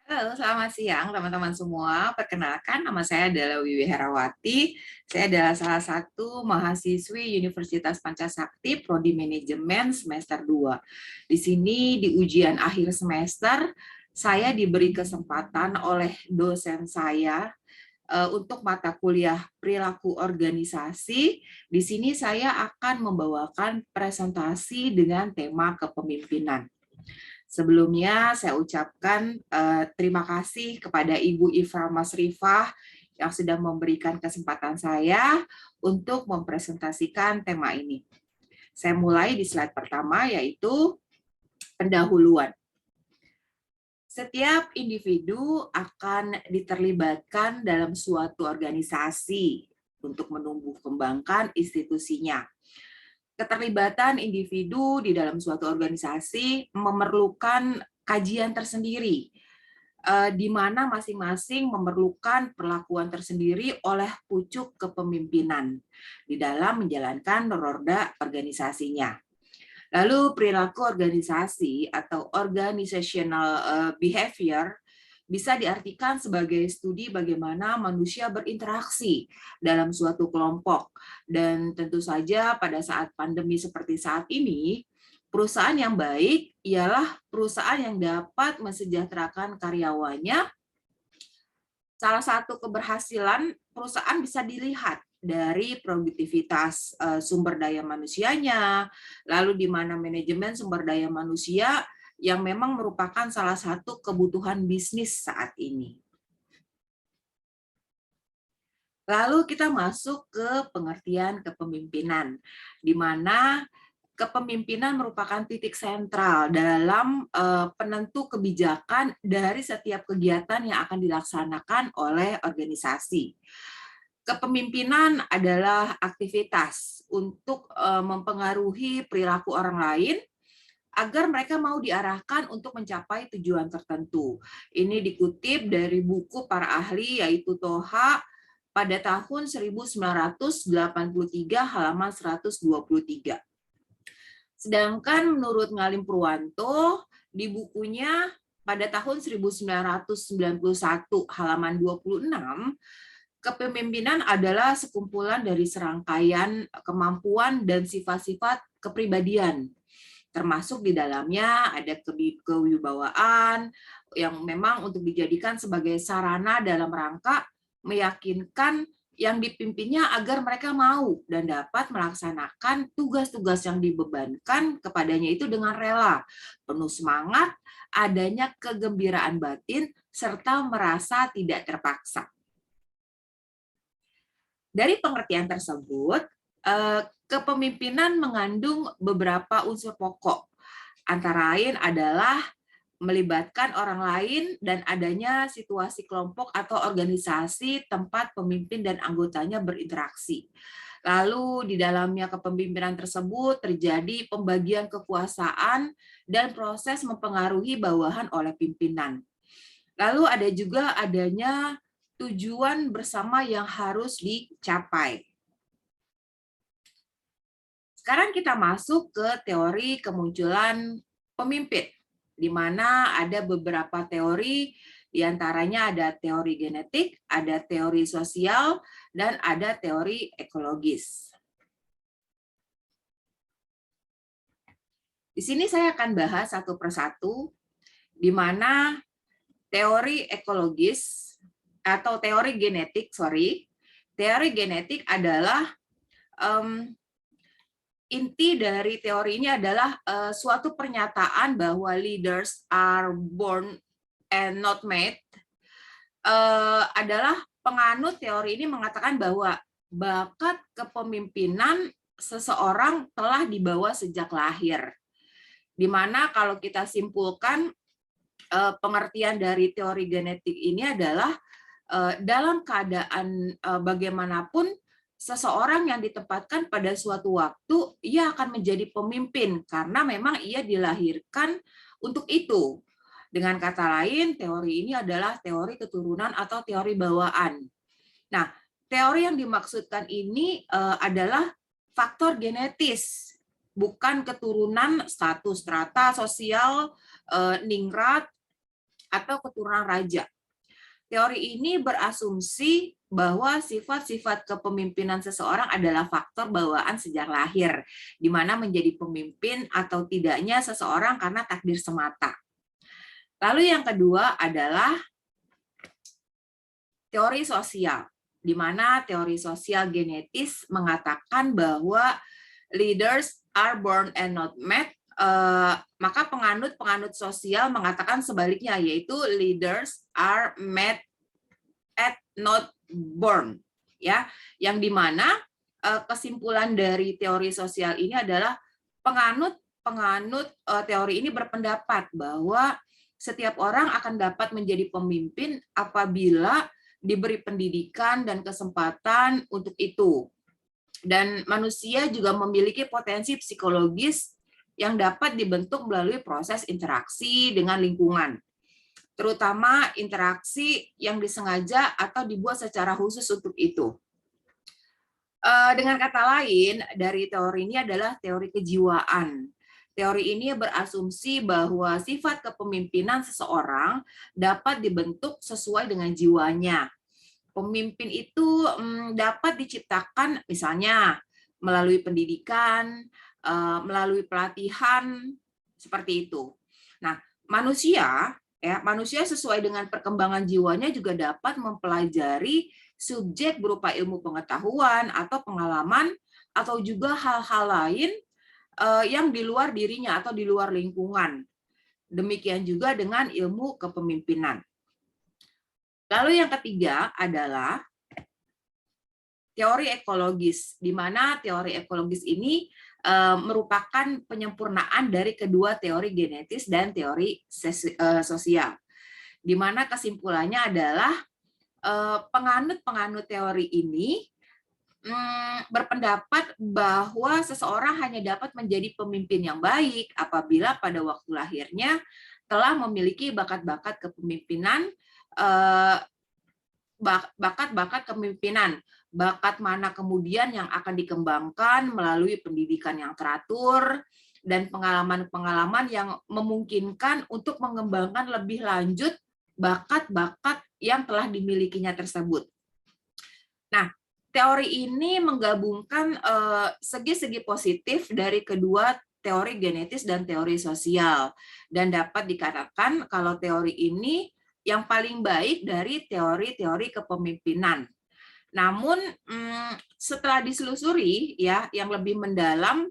Halo, selamat siang teman-teman semua. Perkenalkan, nama saya adalah Wiwi Herawati. Saya adalah salah satu mahasiswi Universitas Pancasakti, Prodi Manajemen semester 2. Di sini di ujian akhir semester, saya diberi kesempatan oleh dosen saya untuk mata kuliah perilaku organisasi. Di sini saya akan membawakan presentasi dengan tema kepemimpinan. Sebelumnya saya ucapkan terima kasih kepada Ibu Ifra Masrifah yang sudah memberikan kesempatan saya untuk mempresentasikan tema ini. Saya mulai di slide pertama, yaitu pendahuluan. Setiap individu akan diterlibatkan dalam suatu organisasi untuk menumbuh kembangkan institusinya. Keterlibatan individu di dalam suatu organisasi memerlukan kajian tersendiri, di mana masing-masing memerlukan perlakuan tersendiri oleh pucuk kepemimpinan di dalam menjalankan roda organisasinya. Lalu perilaku organisasi atau organizational behavior bisa diartikan sebagai studi bagaimana manusia berinteraksi dalam suatu kelompok. Dan tentu saja pada saat pandemi seperti saat ini, perusahaan yang baik ialah perusahaan yang dapat mensejahterakan karyawannya. Salah satu keberhasilan perusahaan bisa dilihat dari produktivitas sumber daya manusianya, lalu di mana manajemen sumber daya manusia yang memang merupakan salah satu kebutuhan bisnis saat ini. Lalu kita masuk ke pengertian kepemimpinan, di mana kepemimpinan merupakan titik sentral dalam penentu kebijakan dari setiap kegiatan yang akan dilaksanakan oleh organisasi. Kepemimpinan adalah aktivitas untuk mempengaruhi perilaku orang lain agar mereka mau diarahkan untuk mencapai tujuan tertentu. Ini dikutip dari buku para ahli, yaitu Toha pada tahun 1983 halaman 123. Sedangkan menurut Ngalim Purwanto di bukunya pada tahun 1991 halaman 26, kepemimpinan adalah sekumpulan dari serangkaian kemampuan dan sifat-sifat kepribadian, termasuk di dalamnya ada kewibawaan yang memang untuk dijadikan sebagai sarana dalam rangka meyakinkan yang dipimpinnya agar mereka mau dan dapat melaksanakan tugas-tugas yang dibebankan kepadanya itu dengan rela, penuh semangat, adanya kegembiraan batin, serta merasa tidak terpaksa. Dari pengertian tersebut, kepemimpinan mengandung beberapa unsur pokok. Antara lain adalah melibatkan orang lain dan adanya situasi kelompok atau organisasi tempat pemimpin dan anggotanya berinteraksi. Lalu di dalamnya kepemimpinan tersebut terjadi pembagian kekuasaan dan proses mempengaruhi bawahan oleh pimpinan. Lalu ada juga adanya tujuan bersama yang harus dicapai. Sekarang kita masuk ke teori kemunculan pemimpin, di mana ada beberapa teori, diantaranya ada teori genetik, ada teori sosial, dan ada teori ekologis. Di sini saya akan bahas satu persatu, di mana teori ekologis atau teori genetik adalah inti dari teori ini adalah suatu pernyataan bahwa leaders are born and not made, adalah penganut teori ini mengatakan bahwa bakat kepemimpinan seseorang telah dibawa sejak lahir. Di mana kalau kita simpulkan pengertian dari teori genetik ini adalah dalam keadaan bagaimanapun seseorang yang ditempatkan pada suatu waktu, ia akan menjadi pemimpin karena memang ia dilahirkan untuk itu. Dengan kata lain, teori ini adalah teori keturunan atau teori bawaan. Nah, teori yang dimaksudkan ini adalah faktor genetis, bukan keturunan, status strata sosial, ningrat, atau keturunan raja. Teori ini berasumsi bahwa sifat-sifat kepemimpinan seseorang adalah faktor bawaan sejak lahir, di mana menjadi pemimpin atau tidaknya seseorang karena takdir semata. Lalu yang kedua adalah teori sosial, di mana teori sosial genetis mengatakan bahwa leaders are born and not made. Maka penganut sosial mengatakan sebaliknya, yaitu leaders are made and not born, ya, yang dimana kesimpulan dari teori sosial ini adalah penganut teori ini berpendapat bahwa setiap orang akan dapat menjadi pemimpin apabila diberi pendidikan dan kesempatan untuk itu. Dan manusia juga memiliki potensi psikologis yang dapat dibentuk melalui proses interaksi dengan lingkungan, terutama interaksi yang disengaja atau dibuat secara khusus untuk itu. Dengan kata lain, dari teori ini adalah teori kejiwaan. Teori ini berasumsi bahwa sifat kepemimpinan seseorang dapat dibentuk sesuai dengan jiwanya. Pemimpin itu dapat diciptakan misalnya melalui pendidikan, melalui pelatihan, seperti itu. Nah, manusia sesuai dengan perkembangan jiwanya juga dapat mempelajari subjek berupa ilmu pengetahuan atau pengalaman atau juga hal-hal lain yang di luar dirinya atau di luar lingkungan. Demikian juga dengan ilmu kepemimpinan. Lalu yang ketiga adalah teori ekologis, di mana teori ekologis ini merupakan penyempurnaan dari kedua teori genetis dan teori sosial, di mana kesimpulannya adalah penganut teori ini berpendapat bahwa seseorang hanya dapat menjadi pemimpin yang baik apabila pada waktu lahirnya telah memiliki bakat-bakat kepemimpinan, bakat mana kemudian yang akan dikembangkan melalui pendidikan yang teratur dan pengalaman-pengalaman yang memungkinkan untuk mengembangkan lebih lanjut bakat-bakat yang telah dimilikinya tersebut. Nah, teori ini menggabungkan segi-segi positif dari kedua teori genetis dan teori sosial, dan dapat dikatakan kalau teori ini yang paling baik dari teori-teori kepemimpinan. Namun setelah diselusuri ya yang lebih mendalam,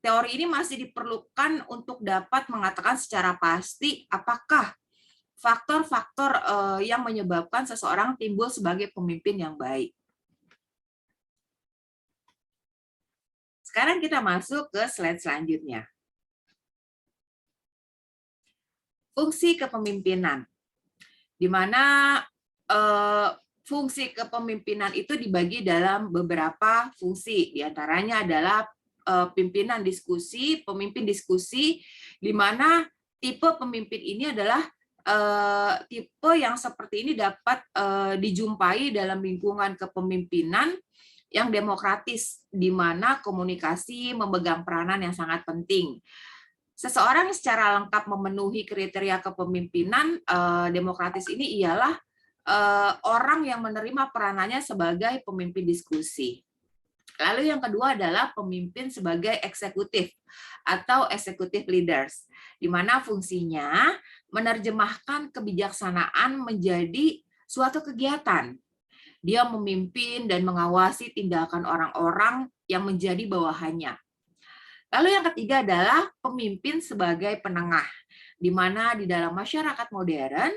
teori ini masih diperlukan untuk dapat mengatakan secara pasti apakah faktor-faktor yang menyebabkan seseorang timbul sebagai pemimpin yang baik. Sekarang kita masuk ke slide selanjutnya. Fungsi kepemimpinan, di mana fungsi kepemimpinan itu dibagi dalam beberapa fungsi, diantaranya adalah pemimpin diskusi, di mana tipe pemimpin ini adalah tipe yang seperti ini dapat dijumpai dalam lingkungan kepemimpinan yang demokratis, di mana komunikasi memegang peranan yang sangat penting. Seseorang secara lengkap memenuhi kriteria kepemimpinan demokratis ini ialah orang yang menerima peranannya sebagai pemimpin diskusi. Lalu yang kedua adalah pemimpin sebagai eksekutif atau executive leaders, di mana fungsinya menerjemahkan kebijaksanaan menjadi suatu kegiatan. Dia memimpin dan mengawasi tindakan orang-orang yang menjadi bawahannya. Lalu yang ketiga adalah pemimpin sebagai penengah, di mana di dalam masyarakat modern,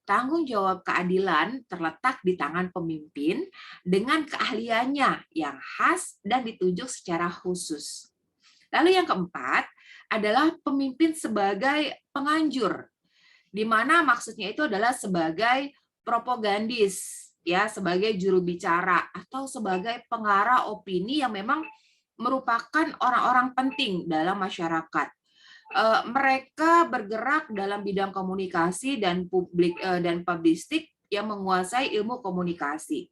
tanggung jawab keadilan terletak di tangan pemimpin dengan keahliannya yang khas dan ditunjuk secara khusus. Lalu yang keempat adalah pemimpin sebagai penganjur, di mana maksudnya itu adalah sebagai propagandis, ya, sebagai juru bicara atau sebagai pengarah opini yang memang merupakan orang-orang penting dalam masyarakat. Mereka bergerak dalam bidang komunikasi dan publistik yang menguasai ilmu komunikasi.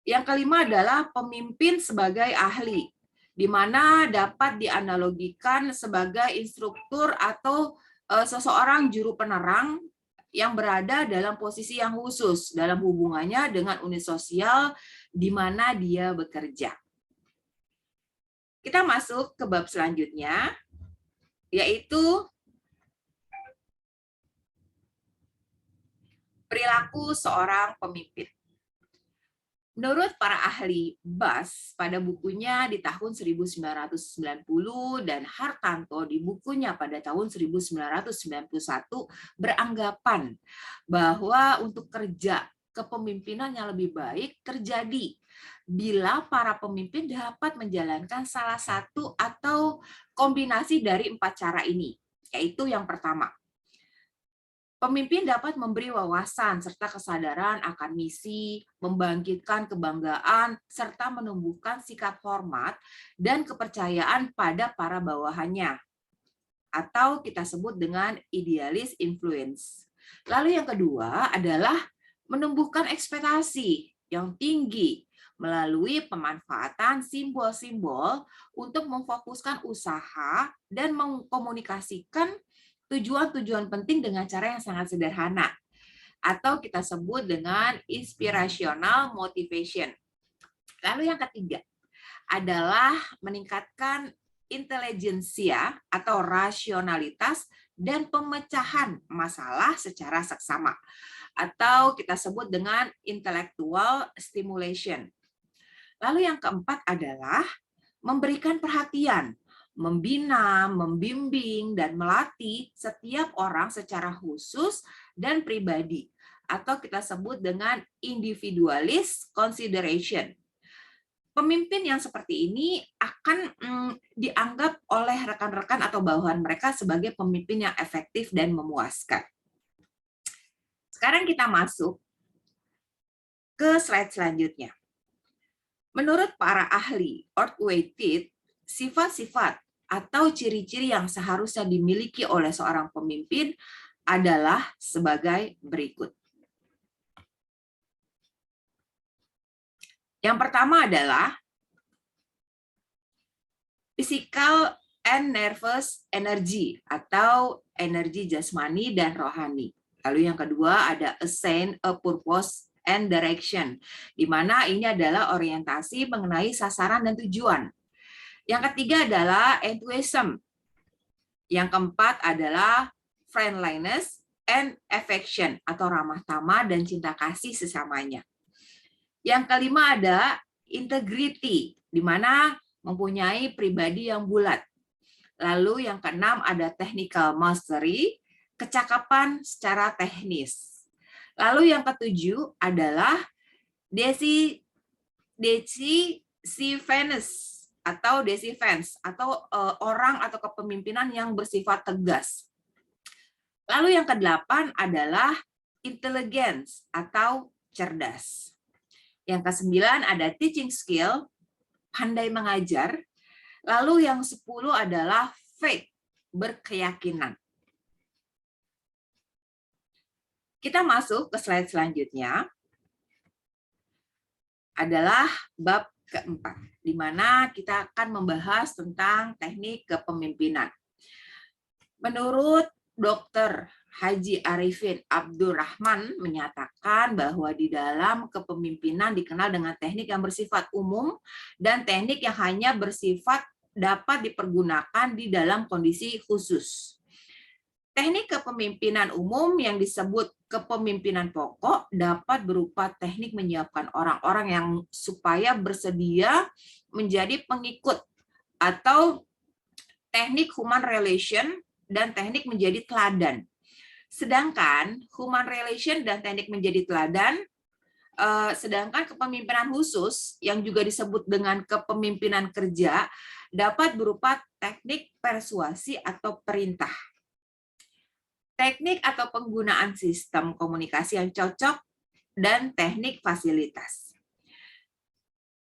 Yang kelima adalah pemimpin sebagai ahli, di mana dapat dianalogikan sebagai instruktur atau seseorang juru penerang yang berada dalam posisi yang khusus dalam hubungannya dengan unit sosial di mana dia bekerja. Kita masuk ke bab selanjutnya, yaitu perilaku seorang pemimpin. Menurut para ahli BAS pada bukunya di tahun 1990 dan Hartanto di bukunya pada tahun 1991 beranggapan bahwa untuk kerja kepemimpinan yang lebih baik terjadi bila para pemimpin dapat menjalankan salah satu atau kombinasi dari 4 cara ini, yaitu yang pertama, pemimpin dapat memberi wawasan serta kesadaran akan misi, membangkitkan kebanggaan, serta menumbuhkan sikap hormat dan kepercayaan pada para bawahannya, atau kita sebut dengan idealis influence. Lalu yang kedua adalah menumbuhkan ekspektasi yang tinggi melalui pemanfaatan simbol-simbol untuk memfokuskan usaha dan mengkomunikasikan tujuan-tujuan penting dengan cara yang sangat sederhana, atau kita sebut dengan inspirational motivation. Lalu yang ketiga adalah meningkatkan intelijensia atau rasionalitas dan pemecahan masalah secara seksama, atau kita sebut dengan intellectual stimulation. Lalu yang keempat adalah memberikan perhatian, membina, membimbing, dan melatih setiap orang secara khusus dan pribadi, atau kita sebut dengan individualist consideration. Pemimpin yang seperti ini akan dianggap oleh rekan-rekan atau bawahan mereka sebagai pemimpin yang efektif dan memuaskan. Sekarang kita masuk ke slide selanjutnya. Menurut para ahli Orth-Whitehead, sifat-sifat atau ciri-ciri yang seharusnya dimiliki oleh seorang pemimpin adalah sebagai berikut. Yang pertama adalah physical and nervous energy atau energi jasmani dan rohani. Lalu yang kedua ada assign a purpose and direction, di mana ini adalah orientasi mengenai sasaran dan tujuan. Yang ketiga adalah enthusiasm. Yang keempat adalah friendliness and affection atau ramah tamah dan cinta kasih sesamanya. Yang kelima ada integrity, di mana mempunyai pribadi yang bulat. Lalu yang keenam ada technical mastery, kecakapan secara teknis. Lalu yang ketujuh adalah decisiveness atau defense atau orang atau kepemimpinan yang bersifat tegas. Lalu yang kedelapan adalah intelligence atau cerdas. Yang kesembilan ada teaching skill, pandai mengajar. Lalu yang 10 adalah faith, berkeyakinan. Kita masuk ke slide selanjutnya. Adalah bab keempat, di mana kita akan membahas tentang teknik kepemimpinan. Menurut Dr. Haji Arifin Abdurrahman menyatakan bahwa di dalam kepemimpinan dikenal dengan teknik yang bersifat umum dan teknik yang hanya bersifat dapat dipergunakan di dalam kondisi khusus. Teknik kepemimpinan umum yang disebut kepemimpinan pokok dapat berupa teknik menyiapkan orang-orang yang supaya bersedia menjadi pengikut, atau teknik human relation dan teknik menjadi teladan. Sedangkan human relation dan teknik menjadi teladan, sedangkan kepemimpinan khusus yang juga disebut dengan kepemimpinan kerja dapat berupa teknik persuasi atau perintah. Teknik atau penggunaan sistem komunikasi yang cocok, dan teknik fasilitas.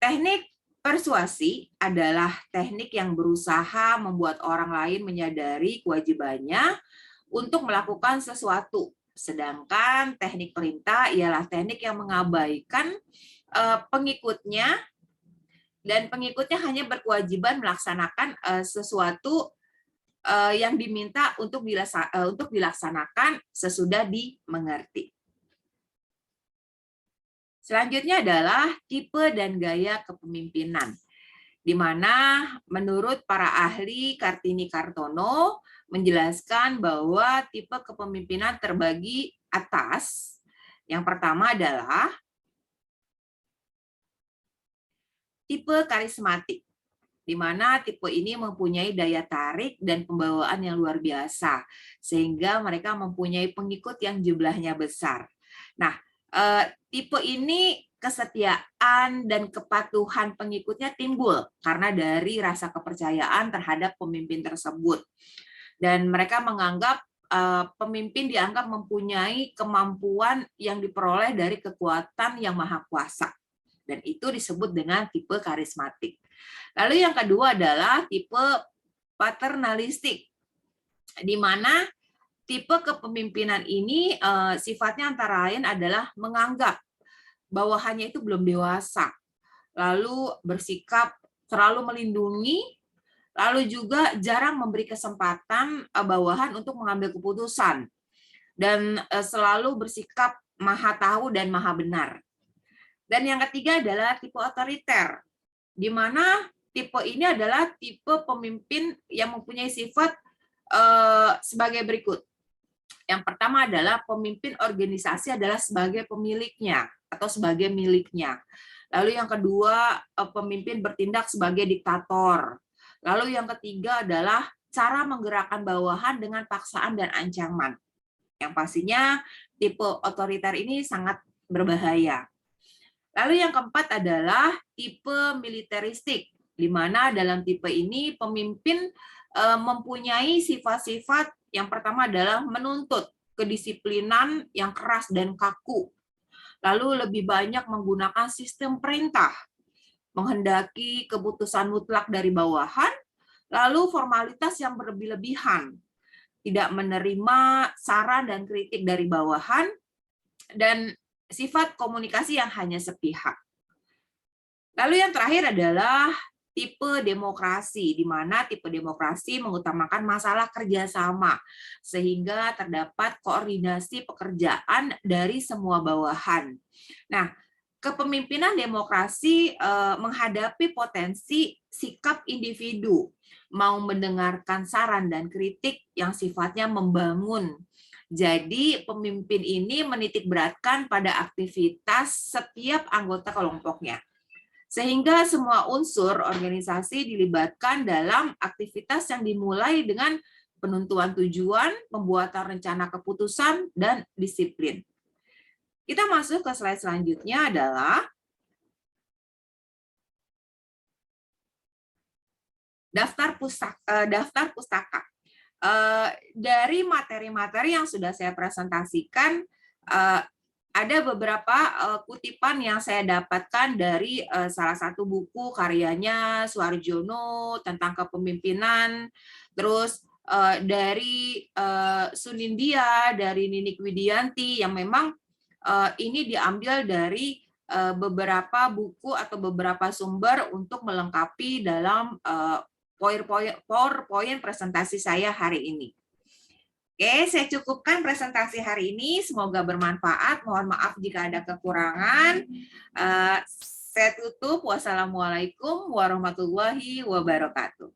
Teknik persuasi adalah teknik yang berusaha membuat orang lain menyadari kewajibannya untuk melakukan sesuatu. Sedangkan teknik perintah ialah teknik yang mengabaikan pengikutnya, dan pengikutnya hanya berkewajiban melaksanakan sesuatu yang diminta untuk dilaksanakan sesudah dimengerti. Selanjutnya adalah tipe dan gaya kepemimpinan, di mana menurut para ahli Kartini Kartono menjelaskan bahwa tipe kepemimpinan terbagi atas. Yang pertama adalah tipe karismatik, di mana tipe ini mempunyai daya tarik dan pembawaan yang luar biasa, sehingga mereka mempunyai pengikut yang jumlahnya besar. Nah, tipe ini kesetiaan dan kepatuhan pengikutnya timbul karena dari rasa kepercayaan terhadap pemimpin tersebut. Dan mereka menganggap pemimpin dianggap mempunyai kemampuan yang diperoleh dari kekuatan yang maha kuasa. Dan itu disebut dengan tipe karismatik. Lalu yang kedua adalah tipe paternalistik, di mana tipe kepemimpinan ini sifatnya antara lain adalah menganggap bawahannya itu belum dewasa, lalu bersikap terlalu melindungi, lalu juga jarang memberi kesempatan bawahan untuk mengambil keputusan, dan selalu bersikap maha tahu dan maha benar. Dan yang ketiga adalah tipe otoriter, di mana tipe ini adalah tipe pemimpin yang mempunyai sifat sebagai berikut. Yang pertama adalah pemimpin organisasi adalah sebagai pemiliknya atau sebagai miliknya. Lalu yang kedua, pemimpin bertindak sebagai diktator. Lalu yang ketiga adalah cara menggerakkan bawahan dengan paksaan dan ancaman. Yang pastinya tipe otoriter ini sangat berbahaya. Lalu yang keempat adalah tipe militeristik, di mana dalam tipe ini pemimpin mempunyai sifat-sifat. Yang pertama adalah menuntut kedisiplinan yang keras dan kaku. Lalu lebih banyak menggunakan sistem perintah, menghendaki keputusan mutlak dari bawahan, lalu formalitas yang berlebih-lebihan, tidak menerima saran dan kritik dari bawahan, dan sifat komunikasi yang hanya sepihak. Lalu yang terakhir adalah tipe demokrasi, di mana tipe demokrasi mengutamakan masalah kerjasama, sehingga terdapat koordinasi pekerjaan dari semua bawahan. Nah, kepemimpinan demokrasi menghadapi potensi sikap individu, mau mendengarkan saran dan kritik yang sifatnya membangun. Jadi pemimpin ini menitikberatkan pada aktivitas setiap anggota kelompoknya, sehingga semua unsur organisasi dilibatkan dalam aktivitas yang dimulai dengan penentuan tujuan, pembuatan rencana keputusan, dan disiplin. Kita masuk ke slide selanjutnya adalah daftar pustaka. Dari materi-materi yang sudah saya presentasikan, ada beberapa kutipan yang saya dapatkan dari salah satu buku karyanya Suharjono tentang kepemimpinan, terus dari Sunindia, dari Ninik Widianti, yang memang ini diambil dari beberapa buku atau beberapa sumber untuk melengkapi dalam PowerPoint presentasi saya hari ini. Oke, saya cukupkan presentasi hari ini. Semoga bermanfaat. Mohon maaf jika ada kekurangan. Saya tutup. Wassalamualaikum warahmatullahi wabarakatuh.